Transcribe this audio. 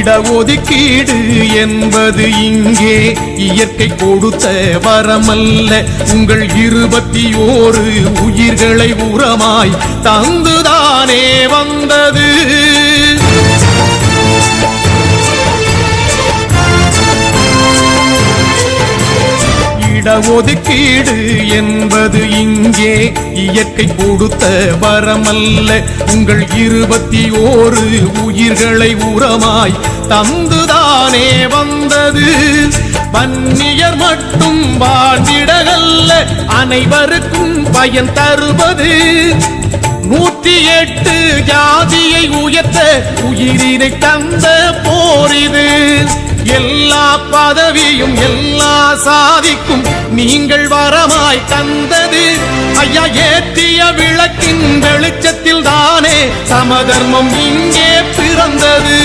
இடஒதுக்கீடு என்பது இங்கே இயற்கை கொடுத்த வரமல்ல. உங்கள் 21 உயிர்களை உரமாய் தந்துதானே வந்தது. இடஒதுக்கீடு என்பது இங்கே இயற்கை கொடுத்த வரமல்ல. உங்கள் 21 உயிர்களை உரமாய் தந்துதானே வந்தது. வன்னியர் மட்டும் வாழ்ந்திடகல்ல, அனைவருக்கும் பயன் தருவது. 108 ஜாதியை உயர்த்த உயிரினை தந்த போரிது. எல்லா பதவியும் எல்லா சாதிக்கும் நீங்கள் வரமாய் தந்தது. ஐயா ஏற்றிய விளக்கின் வெளிச்சத்தில் தானே சமதர்மம் இங்கே பிறந்தது.